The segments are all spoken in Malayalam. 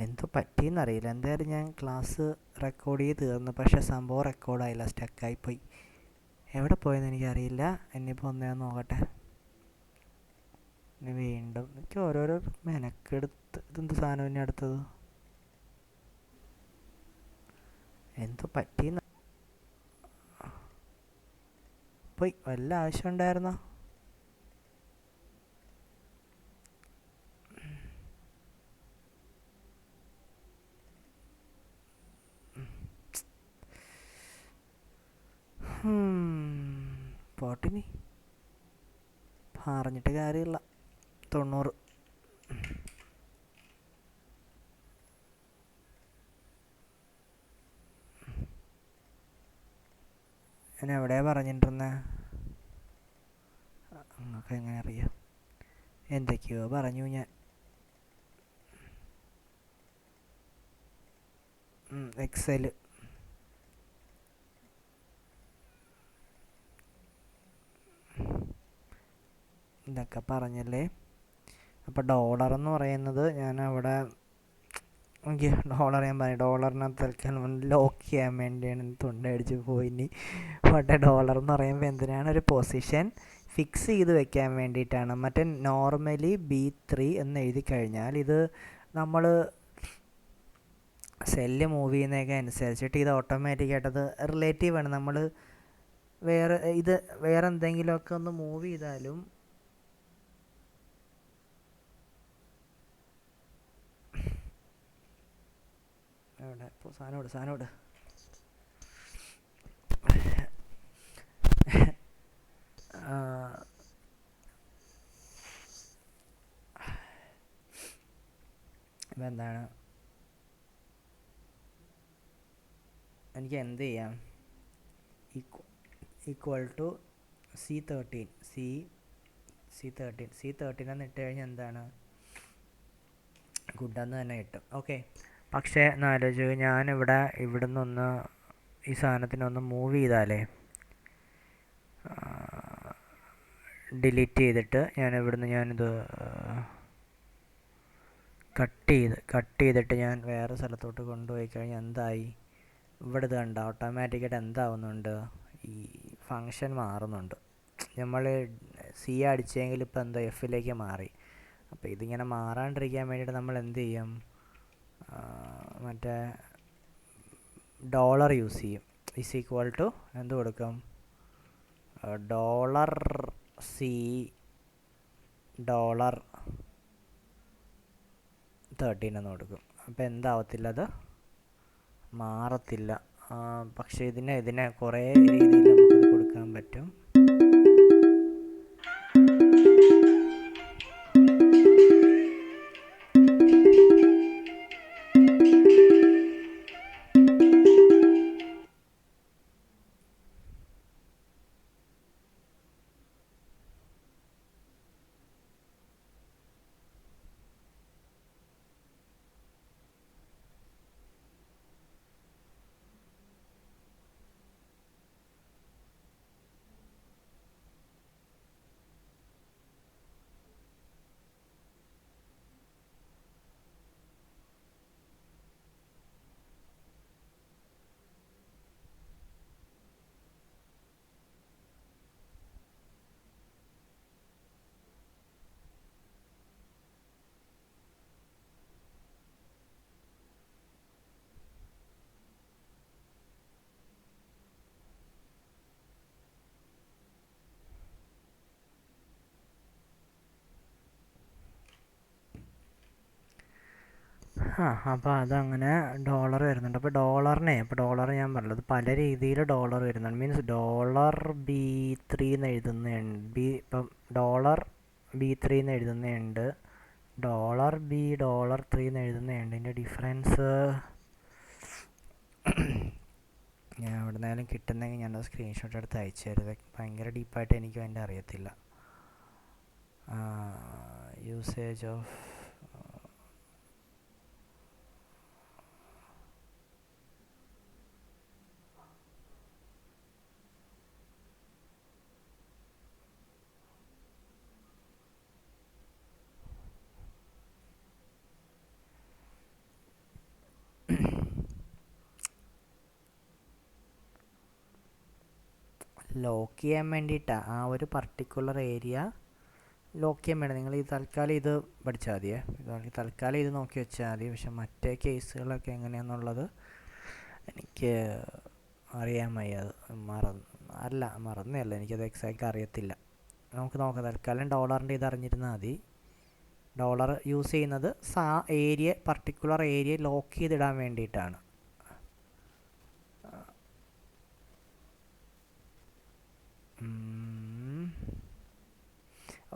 എന്തോ പറ്റിയെന്നറിയില്ല. എന്തായാലും ഞാൻ ക്ലാസ് റെക്കോർഡ് ചെയ്ത് തീർന്നു, പക്ഷേ സംഭവം റെക്കോർഡായില്ല, സ്റ്റക്കായിപ്പോയി. എവിടെ പോയെന്ന് എനിക്കറിയില്ല. ഇനിയിപ്പോൾ ഒന്നേ നോക്കട്ടെ. ഇനി വീണ്ടും എനിക്ക് ഓരോരോ മെനക്കെടുത്ത് ഇതെന്ത് സാധനം ഇനി അടുത്തത് എന്തോ പറ്റിയെന്ന് പോയി. വല്ല ആവശ്യം ഉണ്ടായിരുന്നോ? പോട്ടിനി പറഞ്ഞിട്ട് കാര്യമില്ല. 90. ഞാൻ എവിടെയാ പറഞ്ഞിട്ടിരുന്നേ? നിങ്ങൾക്ക് എങ്ങനെ അറിയാം? എന്തൊക്കെയോ പറഞ്ഞു ഞാൻ. എക്സൽ. ഇതൊക്കെ പറഞ്ഞല്ലേ. അപ്പോൾ ഡോളർ എന്ന് പറയുന്നത് ഞാൻ അവിടെ എനിക്ക് ഡോളർ ഞാൻ പറഞ്ഞു. ഡോളറിനകത്ത് തൽക്കാലം ലോക്ക് ചെയ്യാൻ വേണ്ടിയാണ് തൊണ്ടടിച്ച് പോയി. ഇനി മറ്റേ ഡോളർ എന്ന് പറയുമ്പോൾ എന്തിനാണ്? ഒരു പൊസിഷൻ ഫിക്സ് ചെയ്ത് വെക്കാൻ വേണ്ടിയിട്ടാണ്. മറ്റേ നോർമലി B3 എന്ന് എഴുതി കഴിഞ്ഞാൽ ഇത് നമ്മൾ സെല്ല് മൂവ് ചെയ്യുന്നതൊക്കെ അനുസരിച്ചിട്ട് ഇത് ഓട്ടോമാറ്റിക്കായിട്ടത് റിലേറ്റീവാണ്. നമ്മൾ വേറെ എന്തെങ്കിലുമൊക്കെ ഒന്ന് മൂവ് ചെയ്താലും എവിടെ ഇപ്പോൾ സാധനം ഇപ്പം എന്താണ് എനിക്ക് എന്ത് ചെയ്യാം? ഈക്വൽ ടു C13 എന്ന് ഇട്ട് കഴിഞ്ഞാൽ എന്താണ്? ഗുഡെന്ന് തന്നെ കിട്ടും. ഓക്കെ, പക്ഷേ എന്നാലോചിച്ച് ഞാനിവിടെ നിന്നൊന്ന് ഈ സാധനത്തിനൊന്ന് മൂവ് ചെയ്താലേ, ഡിലീറ്റ് ചെയ്തിട്ട് ഞാനിത് കട്ട് ചെയ്തിട്ട് ഞാൻ വേറെ സ്ഥലത്തോട്ട് കൊണ്ടുപോയി കഴിഞ്ഞാൽ എന്തായി? ഇവിടെ ഇത് കണ്ട ഓട്ടോമാറ്റിക്കായിട്ട് എന്താവുന്നുണ്ട്? ഈ ഫങ്ഷൻ മാറുന്നുണ്ട്. നമ്മൾ C അടിച്ചെങ്കിൽ ഇപ്പോൾ എന്തോ Fലേക്ക് മാറി. അപ്പോൾ ഇതിങ്ങനെ മാറാണ്ടിരിക്കാൻ വേണ്ടിയിട്ട് നമ്മൾ എന്ത് ചെയ്യും? മറ്റേ ഡോളർ യൂസ് ചെയ്യും. ഇസ് ഈക്വൽ ടു എന്ത് കൊടുക്കും? $13 എന്ന് കൊടുക്കും. അപ്പോൾ എന്താവത്തില്ല, അത് മാറത്തില്ല. പക്ഷേ ഇതിനെ കുറേ രീതിയിൽ നമുക്കിത് കൊടുക്കാൻ പറ്റും. അപ്പോൾ അതങ്ങനെ ഡോളർ വരുന്നുണ്ട്. അപ്പോൾ ഡോളർ ഞാൻ പറഞ്ഞത് പല രീതിയിൽ ഡോളർ വരുന്നുണ്ട്. മീൻസ് $B3 എന്ന് എഴുതുന്നുണ്ട്. ഇപ്പം $B3 എന്ന് എഴുതുന്നുണ്ട്, $3 എന്ന് എഴുതുന്നുണ്ട്. ഇതിൻ്റെ ഡിഫറൻസ് ഞാൻ എവിടെ നിന്നാലും കിട്ടുന്നെങ്കിൽ ഞാനത് സ്ക്രീൻഷോട്ട് എടുത്ത് അയച്ചു തരുത്. ഭയങ്കര ഡീപ്പായിട്ട് എനിക്കും അതിൻ്റെ അറിയത്തില്ല. യൂസേജ് ഓഫ് ലോക്ക് ചെയ്യാൻ വേണ്ടിയിട്ടാണ് ആ ഒരു പർട്ടിക്കുലർ ഏരിയ ലോക്ക് ചെയ്യാൻ വേണ്ടി നിങ്ങൾ ഈ തൽക്കാലം ഇത് പഠിച്ചാൽ മതിയേ. തൽക്കാലം ഇത് നോക്കി വെച്ചാൽ മതി. പക്ഷെ മറ്റേ കേസുകളൊക്കെ എങ്ങനെയാണെന്നുള്ളത് എനിക്ക് അറിയാൻ വയ്യ. അത് മറന്നല്ല, എനിക്കത് എക്സാക്റ്റ് അറിയത്തില്ല. നമുക്ക് നോക്കാം. തൽക്കാലം ഡോളറിൻ്റെ ഇത് അറിഞ്ഞിരുന്നാൽ മതി. ഡോളർ യൂസ് ചെയ്യുന്നത് ഏരിയ പർട്ടിക്കുലർ ഏരിയ ലോക്ക് ചെയ്തിടാൻ വേണ്ടിയിട്ടാണ്.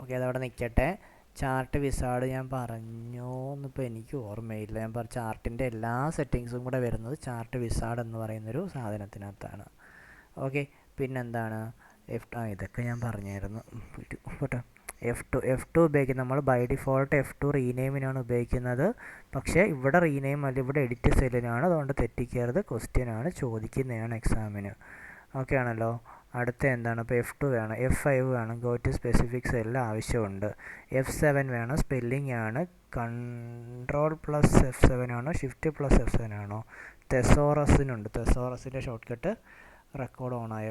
ഓക്കെ, അതവിടെ നിൽക്കട്ടെ. ചാർട്ട് വിസാർഡ് ഞാൻ പറഞ്ഞോ എന്നിപ്പോൾ എനിക്ക് ഓർമ്മയില്ല. ഞാൻ പറഞ്ഞ ചാർട്ടിൻ്റെ എല്ലാ സെറ്റിങ്സും കൂടെ വരുന്നത് ചാർട്ട് വിസാർഡ് എന്ന് പറയുന്നൊരു സാധനത്തിനകത്താണ്. ഓക്കെ, പിന്നെന്താണ് ഇതൊക്കെ ഞാൻ പറഞ്ഞായിരുന്നു. പോട്ടെ. F2 ഉപയോഗിക്കുന്നത് നമ്മൾ ബൈ ഡിഫോൾട്ട് F2 റീനെയിമിനാണ് ഉപയോഗിക്കുന്നത്. പക്ഷേ ഇവിടെ റീനെയിം അല്ല, ഇവിടെ എഡിറ്റ് സെല്ലിനാണ്. അതുകൊണ്ട് തെറ്റിക്കരുത്. ക്വസ്റ്റ്യനാണ്, ചോദിക്കുന്നതാണ് എക്സാമിന്. ഓക്കെ ആണല്ലോ. അടുത്ത എന്താണ്? ഇപ്പോൾ F2 വേണം, F5 വേണം, ഗോ ടു സ്പെസിഫിക് സെല്ല് ആവശ്യമുണ്ട്. F7 വേണം, സ്പെല്ലിംഗ് ആണ്. Ctrl+F7 ആണോ Shift+F7 ആണോ? തെസോറസിനുണ്ട്. തെസോറസിൻ്റെ ഷോർട്ട് കട്ട് റെക്കോർഡ് ഓണായ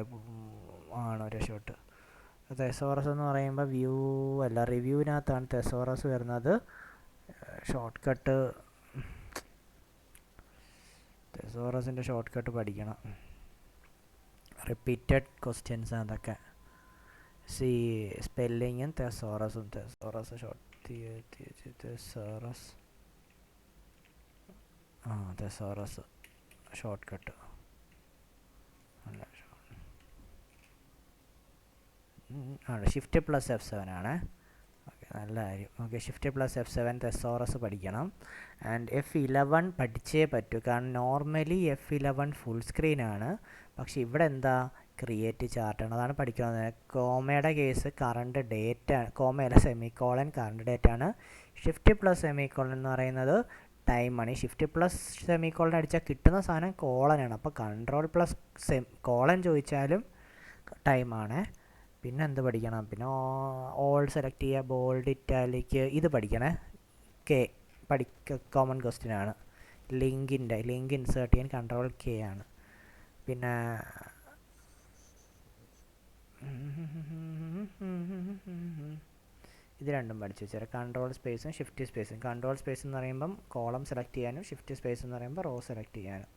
ആണോ രക്ഷോട്ട്. തെസോറസ് എന്ന് പറയുമ്പോൾ റിവ്യൂവിനകത്താണ് തെസോറസ് വരുന്നത്. ഷോർട്ട് കട്ട് തെസോറസിൻ്റെ ഷോർട്ട് കട്ട് പഠിക്കണം. റിപ്പീറ്റഡ് ക്വസ്റ്റ്യൻസ് അതൊക്കെ. സ്പെല്ലിങ്ങും തെസോറസ് ഷോർട്ട് കട്ട് Shift+F7 ആണ്. ഓക്കെ, നല്ല കാര്യം. ഓക്കെ, Shift+F7 തെസോറസ് പഠിക്കണം. ആൻഡ് F11 പഠിച്ചേ പറ്റൂ. കാരണം നോർമലി F11 ഫുൾ സ്ക്രീനാണ്. പക്ഷെ ഇവിടെ എന്താ, ക്രിയേറ്റ് ചാർട്ടാണ്. അതാണ് പഠിക്കുന്നത്. കോമയുടെ കേസ് കറണ്ട് ഡേറ്റ്, കോമയല്ല സെമിക്കോളൻ കറണ്ട് ഡേറ്റ് ആണ്. Shift+Semicolon എന്ന് പറയുന്നത് ടൈമാണ്. ഈ Shift+Semicolon അടിച്ചാൽ കിട്ടുന്ന സാധനം കോളനാണ്. അപ്പോൾ Ctrl+കോളൻ ചോദിച്ചാലും ടൈമാണ്. പിന്നെ എന്ത് പഠിക്കണം? പിന്നെ ഓൾ സെലക്ട് ചെയ്യുക, ബോൾഡ്, ഇറ്റാലിക്, ഇത് പഠിക്കണേ. കോമൺ ക്വസ്റ്റ്യൻ ആണ്. ലിങ്ക് ഇൻസേർട്ട് ചെയ്യാൻ Ctrl+K ആണ്. പിന്നെ ഇത് രണ്ടും പഠിച്ചു വെച്ചാൽ കൺട്രോൾ സ്പേസും ഷിഫ്റ്റ് സ്പേസും. കൺട്രോൾ സ്പേസ് എന്ന് പറയുമ്പം കോളം സെലക്ട് ചെയ്യാനും, ഷിഫ്റ്റ് സ്പേസ് എന്ന് പറയുമ്പോൾ റോ സെലക്ട് ചെയ്യാനും.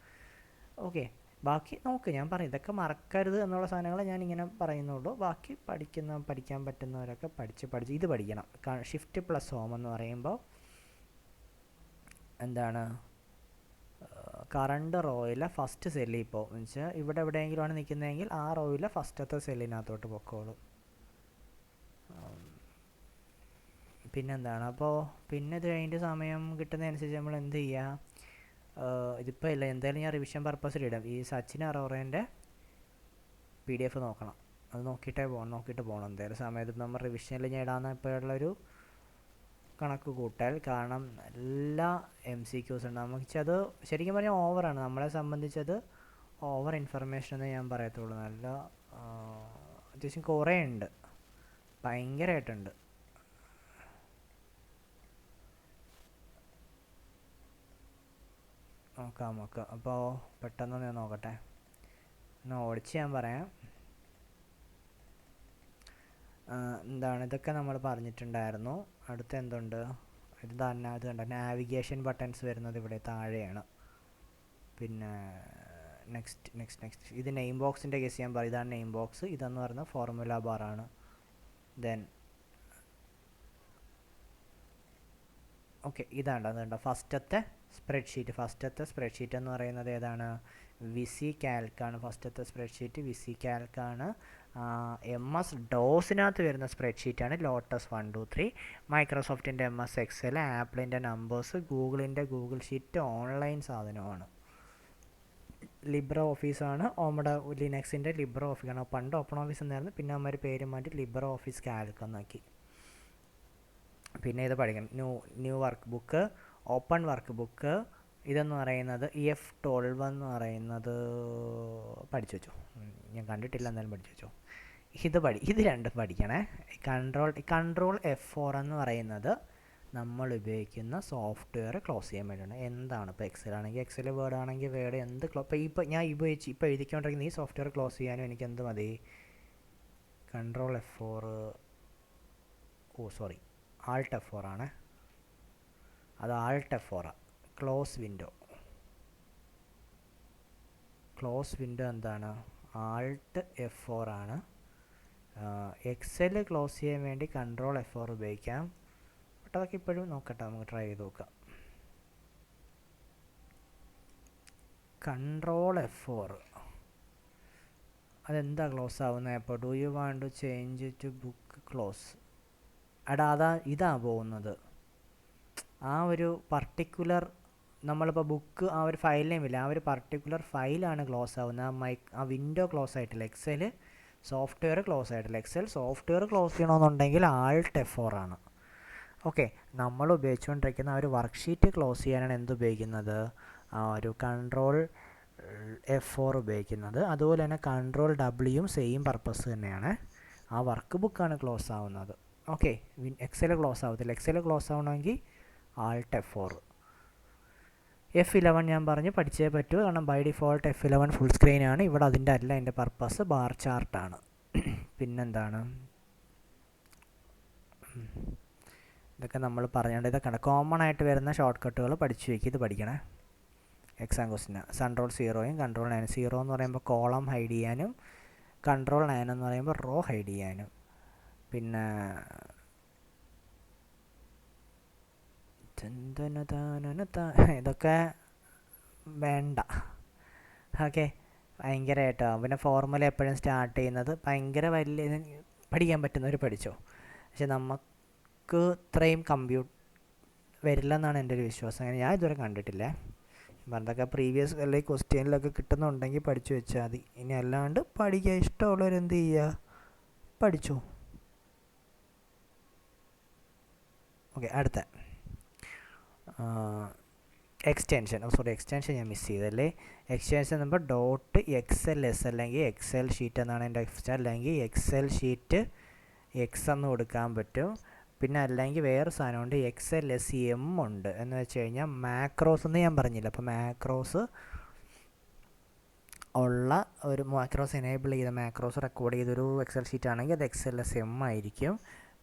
ഓക്കെ, ബാക്കി നോക്ക്. ഞാൻ പറയും ഇതൊക്കെ മറക്കരുത് എന്നുള്ള സാധനങ്ങൾ ഞാൻ ഇങ്ങനെ പറയുന്നുള്ളൂ. ബാക്കി പഠിക്കാൻ പറ്റുന്നവരൊക്കെ പഠിച്ച് ഇത് പഠിക്കണം. Shift+Home എന്ന് പറയുമ്പോൾ എന്താണ്, കറണ്ട് റോയിലെ ഫസ്റ്റ് സെല്ലിൽ പോകും. എന്ന് വെച്ചാൽ ഇവിടെ എവിടെയെങ്കിലുമാണ് നിൽക്കുന്നതെങ്കിൽ ആ റോയിലെ ഫസ്റ്റത്തെ സെല്ലിനകത്തോട്ട് പൊക്കോളും. പിന്നെന്താണ്, അപ്പോൾ പിന്നെ ഇത് കഴിഞ്ഞിട്ട് സമയം കിട്ടുന്നതനുസരിച്ച് നമ്മൾ എന്ത് ചെയ്യുക, ഇതിപ്പോൾ ഇല്ല, എന്തായാലും ഞാൻ റിവിഷൻ പർപ്പസിൽ ഇടാം. ഈ സച്ചിൻ അറോറേൻ്റെ PDF നോക്കണം. അത് നോക്കിയിട്ട് പോകണം എന്തായാലും സമയത്ത്. നമ്മൾ റിവിഷനിൽ ഞാൻ ഇടാമെന്ന് ഇപ്പോഴുള്ളൊരു കണക്ക് കൂട്ടാൽ. കാരണം എല്ലാ MCQs ഉണ്ട്. അത് ശരിക്കും പറഞ്ഞാൽ ഓവറാണ്. നമ്മളെ സംബന്ധിച്ചത് ഓവർ ഇൻഫർമേഷൻ എന്നേ ഞാൻ പറയത്തുള്ളൂ. നല്ല അത്യാവശ്യം കുറേ ഉണ്ട്, ഭയങ്കരമായിട്ടുണ്ട്. നോക്കാം. അപ്പോൾ പെട്ടെന്ന് ഞാൻ നോക്കട്ടെ, ഓടിച്ച് ഞാൻ പറയാം. എന്താണ്, ഇതൊക്കെ നമ്മൾ പറഞ്ഞിട്ടുണ്ടായിരുന്നു. അടുത്ത എന്തുണ്ട്, ഇത് കണ്ട നാവിഗേഷൻ ബട്ടൺസ് വരുന്നത് ഇവിടെ താഴെയാണ്. പിന്നെ നെക്സ്റ്റ് ഇത് നെയിം ബോക്സിൻ്റെ കേസ് ഞാൻ പറയും. ഇതാണ് നെയിം ബോക്സ്. ഇതെന്ന് പറയുന്നത് ഫോർമുല ബാറാണ്. ദെൻ ഓക്കെ, അതുകൊണ്ട് ഫസ്റ്റത്തെ സ്പ്രെഡ്ഷീറ്റ് എന്ന് പറയുന്നത് ഏതാണ്? വിസി കാൽക്കാണ്. ഫസ്റ്റത്തെ സ്പ്രെഡ്ഷീറ്റ് വിസി കാൽക്കാണ്. MS ഡോസിനകത്ത് വരുന്ന സ്പ്രെഡ്ഷീറ്റാണ് ലോട്ടസ് 1 2 3. മൈക്രോസോഫ്റ്റിൻ്റെ MS എക്സൽ, ആപ്പിളിൻ്റെ നമ്പേഴ്സ്, ഗൂഗിൾ ഷീറ്റ് ഓൺലൈൻ സാധനമാണ്. ലിബ്ര ഓഫീസാണ്. നമ്മുടെ ലിനക്സിൻ്റെ ലിബ്ര ഓഫീസാണ്. പണ്ട് ഓപ്പൺ ഓഫീസ് എന്നായിരുന്നു, പിന്നെ നമ്മൾ പേര് മാറ്റി ലിബ്ര ഓഫീസ് കാൽക്ക് എന്നാക്കി. പിന്നെ ഇത് പഠിക്കണം, new work book, open work book. ഇതെന്ന് പറയുന്നത് F12 എന്ന് പറയുന്നത് പഠിച്ചു വെച്ചോ. ഞാൻ കണ്ടിട്ടില്ല, എന്നാലും പഠിച്ചു വെച്ചോ. ഇത് രണ്ടും പഠിക്കണേ. കൺട്രോൾ F4 എന്ന് പറയുന്നത് നമ്മൾ ഉപയോഗിക്കുന്ന സോഫ്റ്റ്വെയർ ക്ലോസ് ചെയ്യാൻ വേണ്ടിയാണ്. എന്താണ് ഇപ്പോൾ എക്സൽ ആണെങ്കിൽ എക്സൽ, വേർഡ് ആണെങ്കിൽ വേർഡ്, ഇപ്പോൾ ഞാൻ ഇപ്പോൾ എഴുതിക്കൊണ്ടിരിക്കുന്ന ഈ സോഫ്റ്റ്വെയർ ക്ലോസ് ചെയ്യാനും എനിക്ക് എന്ത് മതി? Control F4, sorry Alt F4 ആണ്, അത് ആൾട്ട് F4 ആണ്. ക്ലോസ് വിൻഡോ എന്താണ്? ആൾട്ട് F4 ആണ്. എക്സൽ ക്ലോസ് ചെയ്യാൻ വേണ്ടി കൺട്രോൾ F4 ഉപയോഗിക്കാം. ബട്ട് അതൊക്കെ ഇപ്പോഴും നോക്കട്ടെ, നമുക്ക് ട്രൈ ചെയ്ത് നോക്കാം. കൺട്രോൾ F4 അതെന്താ ക്ലോസ് ആവുന്നത്? അപ്പോൾ do you want to change to book close? ഇതാ പോകുന്നത്. ആ ഒരു പർട്ടിക്കുലർ നമ്മളിപ്പോൾ ബുക്ക് ആ ഒരു ഫയൽ നെയിമില്ല, ആ ഒരു പർട്ടിക്കുലർ ഫയലാണ് ക്ലോസ് ആവുന്നത്. ആ വിൻഡോ ക്ലോസ് ആയിട്ടില്ല. എക്സൽ സോഫ്റ്റ്വെയർ ക്ലോസ് ആയിട്ടില്ല. എക്സൽ സോഫ്റ്റ്വെയർ ക്ലോസ് ചെയ്യണമെന്നുണ്ടെങ്കിൽ ആൾട്ട് F4 ആണ്. ഓക്കെ, നമ്മൾ ഉപയോഗിച്ചുകൊണ്ടിരിക്കുന്ന ആ ഒരു വർക്ക്ഷീറ്റ് ക്ലോസ് ചെയ്യാനാണ് എന്തുപയോഗിക്കുന്നത്? ആ ഒരു കൺട്രോൾ F4 ഉപയോഗിക്കുന്നത്. അതുപോലെ തന്നെ കൺട്രോൾ W സെയിം പർപ്പസ് തന്നെയാണ്. ആ വർക്ക് ബുക്കാണ് ക്ലോസ് ആവുന്നത്. ഓക്കെ, എക്സൽ ക്ലോസ് ആവത്തില്ല. എക്സൽ ക്ലോസ് ആവണമെങ്കിൽ ആൾട്ട് F4. F11 ഞാൻ പറഞ്ഞു പഠിച്ചേ പറ്റൂ, കാരണം by default F11 full screen ആണ്. ഇവിടെ അതിൻ്റെ അല്ല, എൻ്റെ പർപ്പസ് ബാർ ചാർട്ടാണ്. പിന്നെന്താണ് ഇതൊക്കെ നമ്മൾ പറഞ്ഞുകൊണ്ട് ഇതൊക്കെ കോമൺ ആയിട്ട് വരുന്ന ഷോർട്ട് കട്ടുകൾ പഠിച്ചു വയ്ക്കുക. ഇത് പഠിക്കണേ, എക്സാം ക്വസ്റ്റിന്. കൺട്രോൾ 0യും കൺട്രോൾ 9. 0 എന്ന് പറയുമ്പോൾ കോളം ഹൈഡ് ചെയ്യാനും, കൺട്രോൾ 9 എന്ന് പറയുമ്പോൾ റോ ഹൈഡ് ചെയ്യാനും. പിന്നെ ഇതൊക്കെ വേണ്ട. ഓക്കെ, ഭയങ്കരമായിട്ടോ. പിന്നെ ഫോർമുല എപ്പോഴും സ്റ്റാർട്ട് ചെയ്യുന്നത് ഭയങ്കര വലിയ പഠിക്കാൻ പറ്റുന്നവർ പഠിച്ചോ. പക്ഷെ നമുക്ക് ഇത്രയും വരില്ല എന്നാണ് എൻ്റെ ഒരു വിശ്വാസം. അങ്ങനെ ഞാൻ ഇതുവരെ കണ്ടിട്ടില്ല. അതൊക്കെ പ്രീവിയസ് അല്ലെങ്കിൽ ക്വസ്റ്റ്യനിലൊക്കെ കിട്ടുന്നുണ്ടെങ്കിൽ പഠിച്ചു വെച്ചാൽ മതി. ഇനി അല്ലാണ്ട് പഠിക്കാൻ ഇഷ്ടമുള്ളവരെന്ത് ചെയ്യുക, പഠിച്ചോ. ഓക്കെ, അടുത്ത എക്സ്റ്റൻഷൻ. എക്സ്റ്റൻഷൻ ഞാൻ മിസ് ചെയ്തല്ലേ. എക്സ്റ്റൻഷൻ നമ്പർ .xls അല്ലെങ്കിൽ എക്സൽ ഷീറ്റ് എന്നാണ് എൻ്റെ എക്സ്റ്റൻ. അല്ലെങ്കിൽ എക്സൽ ഷീറ്റ് എക്സ് എന്ന് കൊടുക്കാൻ പറ്റും. പിന്നെ അല്ലെങ്കിൽ വേറെ സാധനമുണ്ട്, XLSM ഉണ്ട്. എന്ന് വെച്ച് കഴിഞ്ഞാൽ മാക്രോസ് എന്ന് ഞാൻ പറഞ്ഞില്ല. അപ്പോൾ മാക്രോസ് ഉള്ള ഒരു മാക്രോസ് എനേബിൾ ചെയ്ത മാക്രോസ് റെക്കോർഡ് ചെയ്തൊരു എക്സൽ ഷീറ്റ് ആണെങ്കിൽ അത് XLSM ആയിരിക്കും.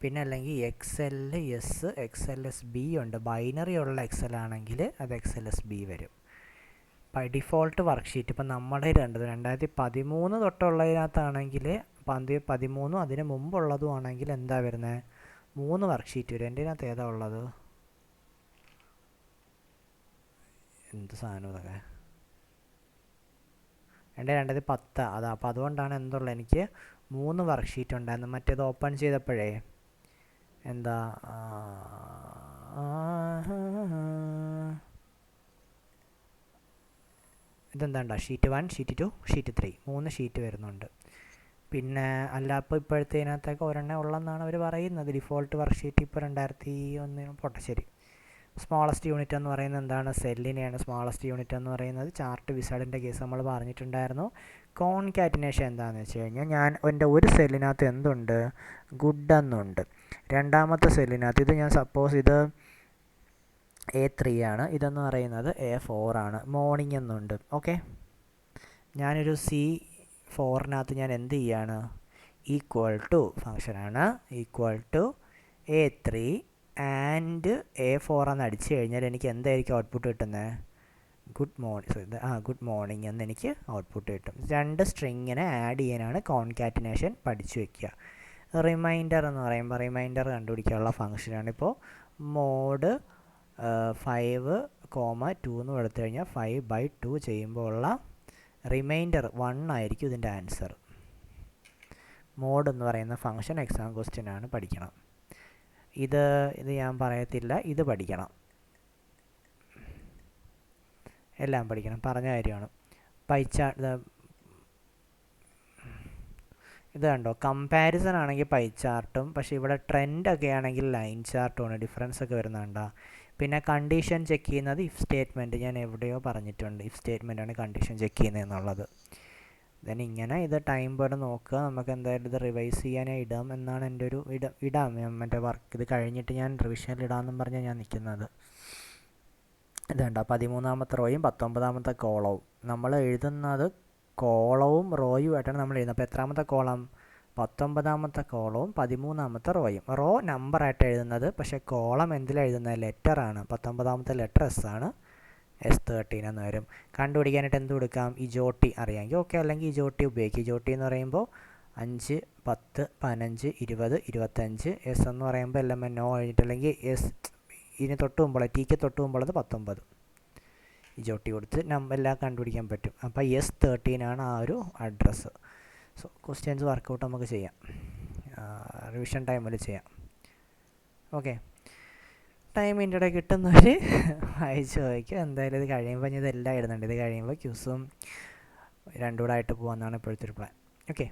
പിന്നെ അല്ലെങ്കിൽ XLS, XLSB ഉണ്ട്. ബൈനറി ഉള്ള എക്സൽ ആണെങ്കിൽ അത് XLSB വരും. ബൈ ഡിഫോൾട്ട് വർക്ക്ഷീറ്റ് ഇപ്പം നമ്മുടെ 2013 തൊട്ടുള്ളതിനകത്താണെങ്കിൽ 13 അതിന് മുമ്പുള്ളതും ആണെങ്കിൽ എന്താ വരുന്നത്? 3 വർക്ക്ഷീറ്റ് വരും. എൻ്റെ അതിനകത്ത് ഏതാ ഉള്ളത്? എന്ത് സാധനം ഇതൊക്കെ? എൻ്റെ 2010 അതാ. അപ്പോൾ അതുകൊണ്ടാണ് എന്തുള്ളത്, എനിക്ക് 3 വർക്ക്ഷീറ്റ് ഉണ്ടായിരുന്നു. മറ്റേത് ഓപ്പൺ ചെയ്തപ്പോഴേ എന്താ ഇതെന്താ ഷീറ്റ് 1, ഷീറ്റ് 2, ഷീറ്റ് 3 3 ഷീറ്റ് വരുന്നുണ്ട്. പിന്നെ അല്ല, അപ്പോൾ ഇപ്പോഴത്തേനകത്തൊക്കെ ഒരെണ്ണം ഉള്ളതെന്നാണ് അവർ പറയുന്നത്. ഡിഫോൾട്ട് വർക്ക്ഷീറ്റ് ഇപ്പോൾ 2001 പോട്ടെ, ശരി. സ്മോളസ്റ്റ് യൂണിറ്റ് എന്ന് പറയുന്നത് എന്താണ്? സെല്ലിനെയാണ് സ്മോളസ്റ്റ് യൂണിറ്റ് എന്ന് പറയുന്നത്. ചാർട്ട് വിസാർഡിൻ്റെ കേസ് നമ്മൾ പറഞ്ഞിട്ടുണ്ടായിരുന്നു. കോൺകാറ്റിനേഷൻ എന്താണെന്ന് വെച്ച് കഴിഞ്ഞാൽ, ഞാൻ എൻ്റെ ഒരു സെല്ലിനകത്ത് എന്തുണ്ട്? ഗുഡ് എന്നുണ്ട്. രണ്ടാമത്തെ സെല്ലിനകത്ത് ഇത് ഞാൻ സപ്പോസ് ഇത് A3 ആണ്, ഇതെന്ന് പറയുന്നത് A4 ആണ്. മോർണിംഗ് എന്നുണ്ട്. ഓക്കെ, ഞാനൊരു C4നകത്ത് ഞാൻ എന്ത് ചെയ്യാണ്? ഈക്വൽ ടു ഫങ്ഷനാണ് equal to A3 and A4 എന്ന് അടിച്ചു കഴിഞ്ഞാൽ എനിക്ക് എന്തായിരിക്കും ഔട്ട്പുട്ട് കിട്ടുന്നത്? ഗുഡ് മോർണിംഗ് എന്ന് എനിക്ക് ഔട്ട്പുട്ട് കിട്ടും. 2 സ്ട്രിങ്ങിനെ ആഡ് ചെയ്യാനാണ് കോൺകാറ്റിനേഷൻ. പഠിച്ചു വയ്ക്കുക. റിമൈൻഡർ എന്ന് പറയുമ്പോൾ റിമൈൻഡർ കണ്ടുപിടിക്കാനുള്ള ഫങ്ഷനാണ്. ഇപ്പോൾ മോഡ് 5,2 എന്ന് എടുത്തു കഴിഞ്ഞാൽ 5/2 ചെയ്യുമ്പോൾ ഉള്ള റിമൈൻഡർ 1 ആയിരിക്കും ഇതിൻ്റെ ആൻസർ. മോഡ് എന്ന് പറയുന്ന ഫങ്ഷൻ എക്സാം ക്വസ്റ്റ്യൻ ആണ്, പഠിക്കണം. ഇത് ഞാൻ പറയത്തില്ല, ഇത് പഠിക്കണം, എല്ലാം പഠിക്കണം, പറഞ്ഞ കാര്യമാണ്. പൈച്ചാർട്ട് ഇത് കണ്ടോ, കമ്പാരിസൺ ആണെങ്കിൽ പൈ ചാർട്ടും, പക്ഷേ ഇവിടെ ട്രെൻഡൊക്കെ ആണെങ്കിൽ ലൈൻ ചാർട്ടുമാണ്. ഡിഫറൻസ് ഒക്കെ വരുന്നുണ്ടോ? പിന്നെ കണ്ടീഷൻ ചെക്ക് ചെയ്യുന്നത് ഇഫ് സ്റ്റേറ്റ്മെൻറ്റ്, ഞാൻ എവിടെയോ പറഞ്ഞിട്ടുണ്ട്. ഇഫ് സ്റ്റേറ്റ്മെൻറ്റാണ് കണ്ടീഷൻ ചെക്ക് ചെയ്യുന്നതെന്നുള്ളത്. ദെൻ ഇങ്ങനെ ഇത് ടൈം പോലെ നോക്കുക. നമുക്ക് എന്തായാലും ഇത് റിവൈസ് ചെയ്യാനായി ഇടാം എന്നാണ് എൻ്റെ ഒരു ഇടാം മറ്റേ വർക്ക് ഇത് കഴിഞ്ഞിട്ട് ഞാൻ റിവിഷനിൽ ഇടാമെന്നും പറഞ്ഞാൽ ഞാൻ നിൽക്കുന്നത്. ഇതുണ്ടോ, 13ാമത്തെ റോയും 19ാമത്തെ കോളവും നമ്മൾ എഴുതുന്നത് കോളവും റോയും ആയിട്ടാണ് നമ്മൾ എഴുതുന്നത്. അപ്പോൾ എത്രാമത്തെ കോളം? 19ാമത്തെ കോളവും 13ാമത്തെ റോയും. റോ നമ്പറായിട്ട് എഴുതുന്നത്, പക്ഷേ കോളം എന്തിലെഴുതുന്നത്? ലെറ്ററാണ്. 19ാമത്തെ ലെറ്റർ എസ് ആണ്, S13 എന്ന് വരും. കണ്ടുപിടിക്കാനായിട്ട് എന്ത് കൊടുക്കാം? ഇജോട്ടി അറിയാമെങ്കിൽ ഓക്കെ, അല്ലെങ്കിൽ ഇജോട്ടി ഉപയോഗിക്കും. ഇജോട്ടി എന്ന് പറയുമ്പോൾ 5, 10, 15, 20, 25. എസ് എന്ന് പറയുമ്പോൾ LMNO കഴിഞ്ഞിട്ടല്ലെങ്കിൽ എസ് ഇതിന് തൊട്ട് മുമ്പുള്ള ടീക്ക് തൊട്ട് മുമ്പുള്ളത് 19. ഇജോട്ടി കൊടുത്ത് എല്ലാം കണ്ടുപിടിക്കാൻ പറ്റും. അപ്പോൾ S13 ആണ് ആ ഒരു അഡ്രസ്സ്. സോ ക്വസ്റ്റ്യൻസ് വർക്കൗട്ട് നമുക്ക് ചെയ്യാം, റിവിഷൻ ടൈമിൽ ചെയ്യാം. ഓക്കെ, ടൈമിൻ്റെ ഇടയിൽ കിട്ടുന്നവർ അയച്ചു ചോദിക്കും. എന്തായാലും ഇത് കഴിയുമ്പോൾ ഞാൻ ഇതെല്ലാം ഇടുന്നുണ്ട്. ഇത് കഴിയുമ്പോൾ ക്യൂസും രണ്ടും കൂടെ ആയിട്ട് പോകാമെന്നാണ് ഇപ്പോഴത്തെ ഒരു പ്ലാൻ. ഓക്കെ.